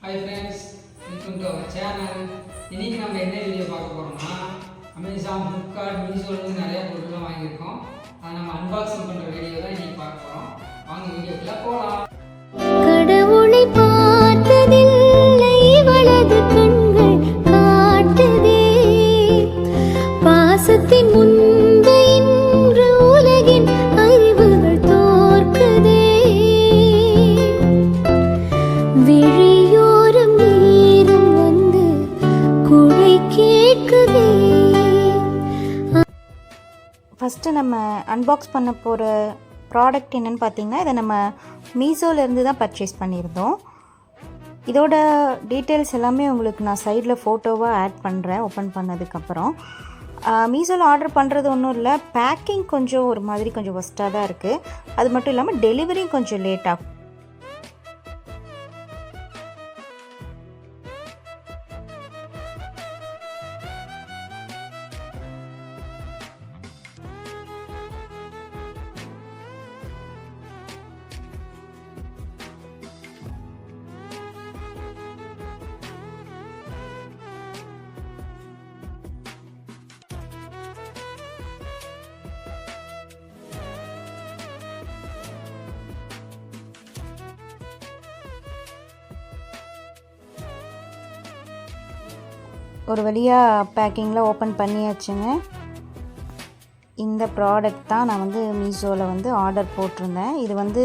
Hi friends, welcome to our channel. இன்னைக்கு நம்ம என்ன வீடியோ பார்க்க போறோம்னா அமேசான், ஃப்ளிப்கார்ட், மீஷோல நிறைய பொருட்கள் வாங்கியிருக்கோம். அதை நம்ம அன்பாக்சிங் பண்ற வீடியோ தான் இன்னைக்கு பார்க்க போறோம். வாங்க வீடியோக்குள்ள போலாம். கடவுளை பார்த்ததில்லை வலது கண்கள் காட்டுதே பாசத்தின் முன்பு இன்று உலகின் அறிவுகள் தோற்குதே விழியோரம் நீரம் வந்து குடை கேட்குதே. ஃபஸ்ட்டு நம்ம அன்பாக்ஸ் பண்ண போகிற ப்ராடக்ட் என்னென்னு பார்த்தீங்கன்னா, இதை நம்ம மீஷோலேருந்து தான் பர்ச்சேஸ் பண்ணியிருந்தோம். இதோட டீட்டெயில்ஸ் எல்லாமே உங்களுக்கு நான் சைடில் ஃபோட்டோவாக ஆட் பண்ணுறேன் ஓப்பன் பண்ணதுக்கப்புறம். மீஷோவில் ஆர்டர் பண்ணுறது ஒன்றும் இல்லை, பேக்கிங் கொஞ்சம் ஒரு மாதிரி கொஞ்சம் ஒஸ்ட்டாக தான் இருக்குது. அது மட்டும் இல்லாமல் டெலிவரியும் கொஞ்சம் லேட் ஆகும். ஒரு வழியாக பேக்கிங்கில் ஓப்பன் பண்ணியாச்சுங்க. இந்த ப்ராடக்ட் தான் நான் மீஷோவில் ஆர்டர் போட்டிருந்தேன். இது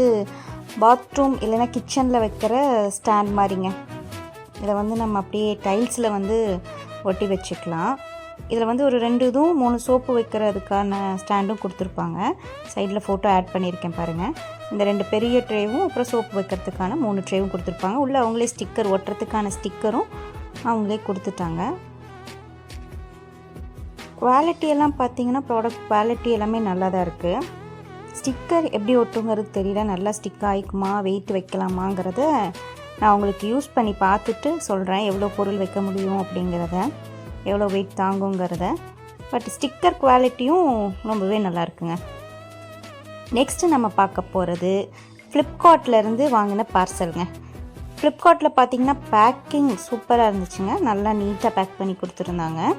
பாத்ரூம் இல்லைன்னா கிச்சனில் வைக்கிற ஸ்டாண்ட் மாதிரிங்க. இதை நம்ம அப்படியே டைல்ஸில் ஒட்டி வச்சுக்கலாம். இதில் ஒரு 2 இதுவும் 3 சோப்பு வைக்கிறதுக்கான ஸ்டாண்டும் கொடுத்துருப்பாங்க. சைடில் ஃபோட்டோ ஆட் பண்ணியிருக்கேன் பாருங்கள். இந்த 2 பெரிய ட்ரேவும் அப்புறம் சோப்பு வைக்கிறதுக்கான 3 ட்ரேவும் கொடுத்துருப்பாங்க. உள்ளே அவங்களே ஸ்டிக்கர் ஒட்டுறதுக்கான ஸ்டிக்கரும் அவங்களே கொடுத்துட்டாங்க. குவாலிட்டியெல்லாம் பார்த்தீங்கன்னா, ப்ராடக்ட் குவாலிட்டி எல்லாமே நல்லா தான் இருக்குது. ஸ்டிக்கர் எப்படி ஒட்டுங்கிறது தெரியல, நல்லா ஸ்டிக் ஆகிக்குமா, வெயிட் வைக்கலாமாங்கிறத நான் உங்களுக்கு யூஸ் பண்ணி பார்த்துட்டு சொல்கிறேன். எவ்வளோ பொருள் வைக்க முடியும் அப்படிங்கிறத, எவ்வளோ வெயிட் தாங்குங்கிறத. பட் ஸ்டிக்கர் குவாலிட்டியும் ரொம்பவே நல்லா இருக்குங்க. நெக்ஸ்ட்டு நம்ம பார்க்க போகிறது ஃப்ளிப்கார்ட்லேருந்து வாங்கின பார்சலுங்க. ஃப்ளிப்கார்ட்டில் பார்த்தீங்கன்னா பேக்கிங் சூப்பராக இருந்துச்சுங்க. நல்லா நீட்டாக பேக் பண்ணி கொடுத்துருந்தாங்க.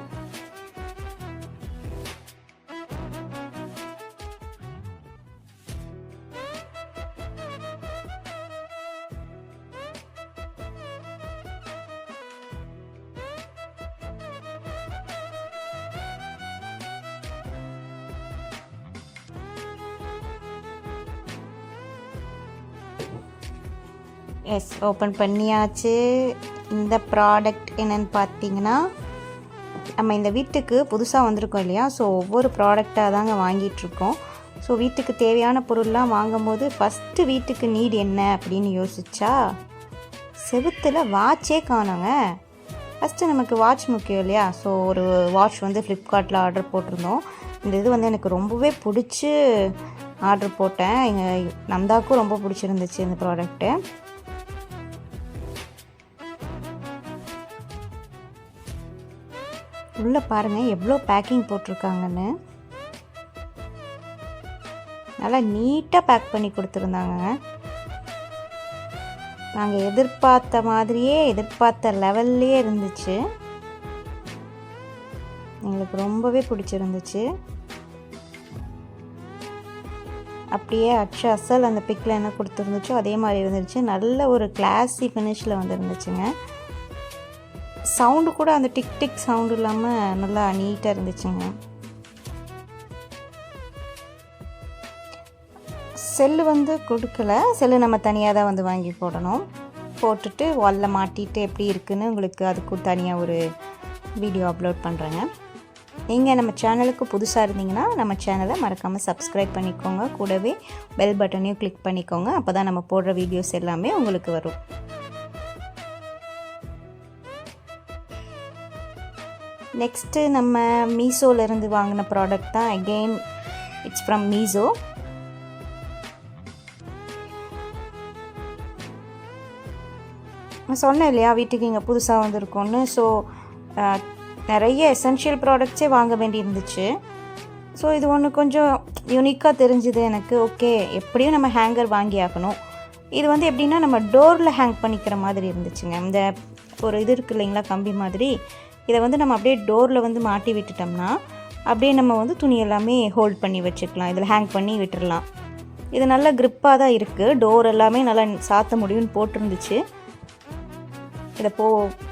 எஸ், ஓப்பன் பண்ணியாச்சு. இந்த ப்ராடக்ட் என்னென்னு பார்த்தீங்கன்னா, நம்ம இந்த வீட்டுக்கு புதுசாக வந்திருக்கோம் இல்லையா, ஸோ ஒவ்வொரு ப்ராடக்டாக தாங்க வாங்கிட்டுருக்கோம். ஸோ வீட்டுக்கு தேவையான பொருள்லாம் வாங்கும்போது ஃபஸ்ட்டு வீட்டுக்கு நீட் என்ன அப்படின்னு யோசிச்சா, செவுத்தில் வாட்சே காணோங்க. ஃபஸ்ட்டு நமக்கு வாட்ச் முக்கியம் இல்லையா, ஸோ ஒரு வாட்ச் ஃப்ளிப்கார்ட்டில் ஆர்டர் போட்டிருந்தோம். இந்த இது எனக்கு ரொம்பவே பிடிச்சி ஆர்டர் போட்டேன். எங்கள் நந்தாக்கும் ரொம்ப பிடிச்சிருந்துச்சு இந்த ப்ராடக்ட்டு. உள்ளே பாருங்கள் எவ்வளோ பேக்கிங் போட்டிருக்காங்கன்னு. நல்லா நீட்டாக பேக் பண்ணி கொடுத்துருந்தாங்க. நாங்கள் எதிர்பார்த்த மாதிரியே, எதிர்பார்த்த லெவல்லையே இருந்துச்சு. எங்களுக்கு ரொம்பவே பிடிச்சிருந்துச்சு. அப்படியே அசல் அந்த பிக்கில் என்ன கொடுத்துருந்துச்சோ அதே மாதிரி இருந்துச்சு. நல்ல ஒரு கிளாஸி ஃபினிஷில் இருந்துச்சுங்க. சவுண்டு கூட அந்த டிக் டிக் சவுண்டு இல்லாமல் நல்லா நீட்டாக இருந்துச்சுங்க. செல்லு கொடுக்கல, செல்லு நம்ம தனியாக தான் வாங்கி போடணும். போட்டுட்டு வாலில் மாட்டிட்டு எப்படி இருக்குன்னு உங்களுக்கு அதுக்கு தனியாக ஒரு வீடியோ அப்லோட் பண்ணுறேங்க. நீங்கள் நம்ம சேனலுக்கு புதுசாக இருந்தீங்கன்னா நம்ம சேனலை மறக்காமல் சப்ஸ்கிரைப் பண்ணிக்கோங்க. கூடவே பெல் பட்டனையும் கிளிக் பண்ணிக்கோங்க. அப்போ தான் நம்ம போடுற வீடியோஸ் எல்லாமே உங்களுக்கு வரும். நெக்ஸ்ட்டு நம்ம மீஷோலேருந்து வாங்கின ப்ராடக்ட் தான். Again it's from Meesho. நான் சொன்னேன் இல்லையா, வீட்டுக்கு இங்கே புதுசாக வந்திருக்கோன்னு. ஸோ நிறைய எசென்ஷியல் ப்ராடக்ட்ஸே வாங்க வேண்டி இருந்துச்சு. ஸோ இது ஒன்று கொஞ்சம் யூனிக்காக தெரிஞ்சுது எனக்கு. ஓகே, எப்படியும் நம்ம ஹேங்கர் வாங்கி ஆகணும். இது வந்து எப்படின்னா நம்ம டோரில் ஹேங் பண்ணிக்கிற மாதிரி இருந்துச்சுங்க. இந்த ஒரு இது இருக்குது இல்லைங்களா, கம்பி மாதிரி. இதை வந்து நம்ம அப்படியே டோரில் வந்து மாட்டி விட்டுட்டோம்னா அப்படியே நம்ம வந்து துணி எல்லாமே ஹோல்ட் பண்ணி வச்சுக்கலாம். இதில் ஹேங் பண்ணி விட்டுடலாம். இது நல்ல க்ரிப்பாக தான் இருக்குது. டோர் எல்லாமே நல்லா சாத்த முடியும்னு போட்டிருந்துச்சு. இதை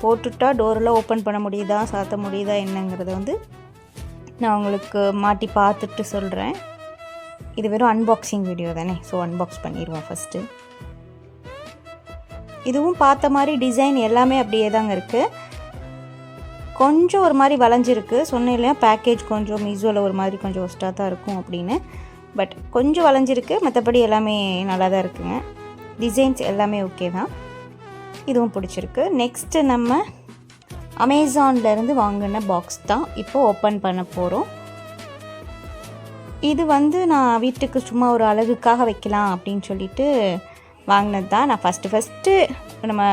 போட்டுட்டா டோரெல்லாம் ஓப்பன் பண்ண முடியுதா சாத்த முடியுதா என்னங்கிறத வந்து நான் உங்களுக்கு மாட்டி பார்த்துட்டு சொல்கிறேன். இது வெறும் அன்பாக்சிங் வீடியோ தானே, ஸோ அன்பாக்ஸ் பண்ணிடுவோம் ஃபஸ்ட்டு. இதுவும் பார்த்த மாதிரி டிசைன் எல்லாமே அப்படியே தாங்க இருக்குது. கொஞ்சம் ஒரு மாதிரி வளைஞ்சிருக்கு. சொன்னேன் இல்லையா, பேக்கேஜ் கொஞ்சம் மீஷோவில் ஒரு மாதிரி கொஞ்சம் ஒஸ்ட்டாக தான் இருக்கும் அப்படின்னு. பட் கொஞ்சம் வளைஞ்சிருக்கு, மற்றபடி எல்லாமே நல்லா தான் இருக்குங்க. டிசைன்ஸ் எல்லாமே ஓகே தான். இதுவும் பிடிச்சிருக்கு. நெக்ஸ்ட்டு நம்ம அமேசான்லேருந்து வாங்கின பாக்ஸ் தான் இப்போது ஓப்பன் பண்ண போகிறோம். இது வந்து நான் வீட்டுக்கு சும்மா ஒரு அழகுக்காக வைக்கலாம் அப்படின்னு சொல்லிட்டு வாங்கினது தான். நான் ஃபஸ்ட்டு நம்ம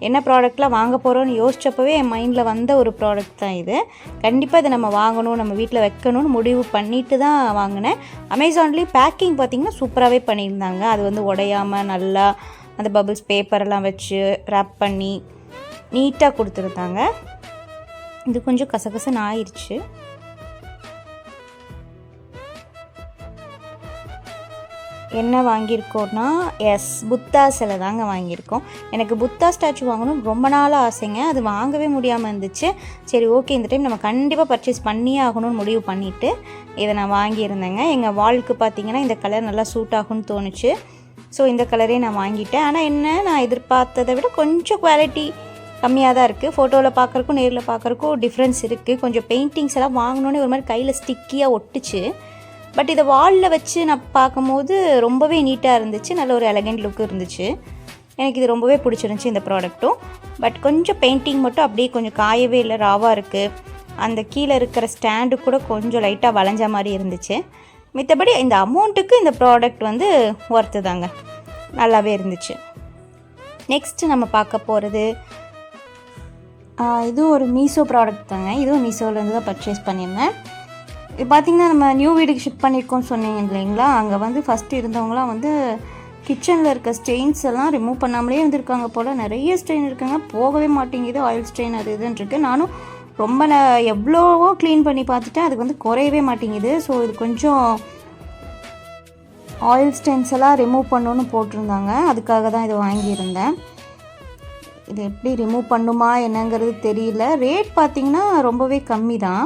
என்ன ப்ராடக்ட்லாம் வாங்க போகிறோன்னு யோசிச்சப்பவே என் மைண்டில் வந்த ஒரு ப்ராடக்ட் தான் இது. கண்டிப்பாக இதை நம்ம வாங்கணும், நம்ம வீட்டில் வைக்கணும்னு முடிவு பண்ணிட்டு தான் வாங்கினேன். அமேசான்லேயும் பேக்கிங் பார்த்திங்கன்னா சூப்பராகவே பண்ணியிருந்தாங்க. அது வந்து உடையாமல் நல்லா அந்த பபிள்ஸ் பேப்பரெல்லாம் வச்சு ரேப் பண்ணி நீட்டாக கொடுத்துருந்தாங்க. இது கொஞ்சம் கசகசன்னு ஆயிடுச்சு. என்ன வாங்கியிருக்கோன்னா புத்தா சிலை தாங்க வாங்கியிருக்கோம். எனக்கு புத்தா ஸ்டாச்சு வாங்கணும்னு ரொம்ப நாளாக ஆசைங்க. அது வாங்கவே முடியாமல் இருந்துச்சு. சரி ஓகே, இந்த டைம் நம்ம கண்டிப்பாக பர்ச்சேஸ் பண்ணியே ஆகணும்னு முடிவு பண்ணிவிட்டு இதை நான் வாங்கியிருந்தேங்க. எங்கள் வாலுக்கு பார்த்திங்கன்னா இந்த கலர் நல்லா சூட் ஆகும்னு தோணுச்சு. ஸோ இந்த கலரே நான் வாங்கிட்டேன். ஆனால் என்ன, நான் எதிர்பார்த்ததை விட கொஞ்சம் குவாலிட்டி கம்மியாக தான் இருக்குது. ஃபோட்டோவில் பார்க்குறக்கும் நேரில் பார்க்குறக்கும் டிஃப்ரென்ஸ் இருக்குது. கொஞ்சம் பெயிண்டிங்ஸ் எல்லாம் வாங்கினோன்னே ஒரு மாதிரி கையில் ஸ்டிக்கியாக ஒட்டுச்சு. பட் இதை வாலில் வச்சு நான் பார்க்கும்போது ரொம்பவே நீட்டாக இருந்துச்சு. நல்ல ஒரு எலகண்ட் லுக்கு இருந்துச்சு. எனக்கு இது ரொம்பவே பிடிச்சிருந்துச்சி இந்த ப்ராடக்ட்டும். பட் கொஞ்சம் பெயிண்டிங் மட்டும் அப்படியே கொஞ்சம் காயவே இல்லை, ராவாக இருக்குது. அந்த கீழே இருக்கிற ஸ்டாண்டு கூட கொஞ்சம் லைட்டாக வளைஞ்ச மாதிரி இருந்துச்சு. மித்தபடி இந்த அமௌண்ட்டுக்கு இந்த ப்ராடக்ட் வந்து ஒர்த்து தாங்க, நல்லாவே இருந்துச்சு. நெக்ஸ்ட்டு நம்ம பார்க்க போகிறது இதுவும் ஒரு மீஷோ ப்ராடக்ட் தாங்க. இதுவும் மீஷோவிலேருந்து தான் பர்ச்சேஸ் பண்ணியிருந்தேன். இது பார்த்திங்கன்னா நம்ம நியூ வீடுக்கு ஷிஃப்ட் பண்ணியிருக்கோம்னு சொன்னீங்க இல்லைங்களா, அங்கே வந்து ஃபஸ்ட்டு இருந்தவங்களாம் வந்து கிச்சனில் இருக்க ஸ்டெயின்ஸ் எல்லாம் ரிமூவ் பண்ணாமலே இருந்திருக்காங்க போல். நிறைய ஸ்டெயின் இருக்குங்க, போகவே மாட்டேங்குது. ஆயில் ஸ்டெயின் அது இதுன்னு இருக்குது. நானும் ரொம்ப எவ்வளோவோ க்ளீன் பண்ணி பார்த்துட்டேன், அதுக்கு வந்து குறையவே மாட்டேங்குது. ஸோ இது கொஞ்சம் ஆயில் ஸ்டெயின்ஸ் எல்லாம் ரிமூவ் பண்ணணுன்னு போட்டிருந்தாங்க. அதுக்காக தான் இது வாங்கியிருந்தேன். இது எப்படி ரிமூவ் பண்ணுமா என்னங்கிறது தெரியல. ரேட் பார்த்திங்கன்னா ரொம்பவே கம்மி தான்.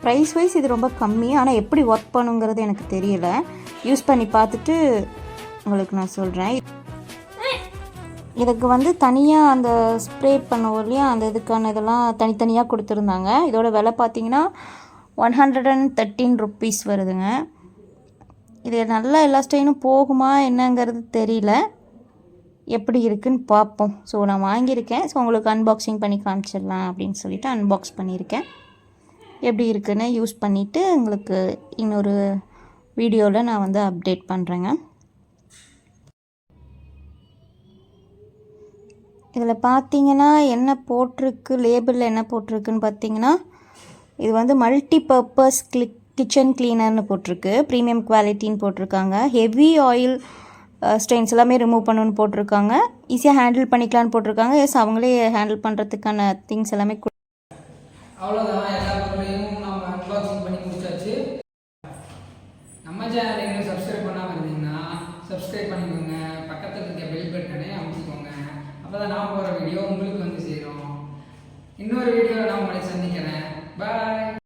ப்ரைஸ் வைஸ் இது ரொம்ப கம்மி. ஆனால் எப்படி ஒர்க் பண்ணுங்கிறது எனக்கு தெரியல. யூஸ் பண்ணி பார்த்துட்டு உங்களுக்கு நான் சொல்கிறேன். இதுக்கு வந்து தனியாக அந்த ஸ்ப்ரே பண்ணுவோம் இல்லையா, அந்த இதுக்கான இதெல்லாம் தனித்தனியாக கொடுத்துருந்தாங்க. இதோட விலை பார்த்திங்கன்னா 113 ருப்பீஸ் வருதுங்க. இது நல்லா எல்லா ஸ்டெயினும் போகுமா என்னங்கிறது தெரியல. எப்படி இருக்குன்னு பார்ப்போம். ஸோ நான் வாங்கியிருக்கேன். ஸோ உங்களுக்கு அன்பாக்சிங் பண்ணி காமிச்சிடலாம் அப்படின்னு சொல்லிட்டு அன்பாக்ஸ் பண்ணியிருக்கேன். எப்படி இருக்குன்னு யூஸ் பண்ணிவிட்டு உங்களுக்கு இன்னொரு வீடியோவில் நான் வந்து அப்டேட் பண்ணுறேங்க. இதில் பார்த்தீங்கன்னா என்ன போட்டிருக்கு, லேபிளில் என்ன போட்டிருக்குன்னு பார்த்தீங்கன்னா, இது வந்து மல்டி பர்பஸ் கிச்சன் கிளீனர்னு போட்டிருக்கு. ப்ரீமியம் குவாலிட்டின்னு போட்டிருக்காங்க. ஹெவி ஆயில் ஸ்டெயின்ஸ் எல்லாமே ரிமூவ் பண்ணணுன்னு போட்டிருக்காங்க. ஈஸியாக ஹேண்டில் பண்ணிக்கலான்னு போட்டிருக்காங்க. எஸ், அவங்களே ஹேண்டில் பண்ணுறதுக்கான திங்ஸ் எல்லாமே அவ்வளோதான். எல்லா பொருளையும் நம்ம அன்பாக்சிங் பண்ணி முடிச்சாச்சு. நம்ம சேனலை இன்னும் சப்ஸ்கிரைப் பண்ணாமல் இருந்தீங்கன்னா சப்ஸ்கிரைப் பண்ணிக்கோங்க. பக்கத்தில் இருக்க பெல் பட்டனை அமுத்திக்கோங்க. அப்போ தான் நான் போகிற வீடியோ உங்களுக்கு வந்து சேரும்.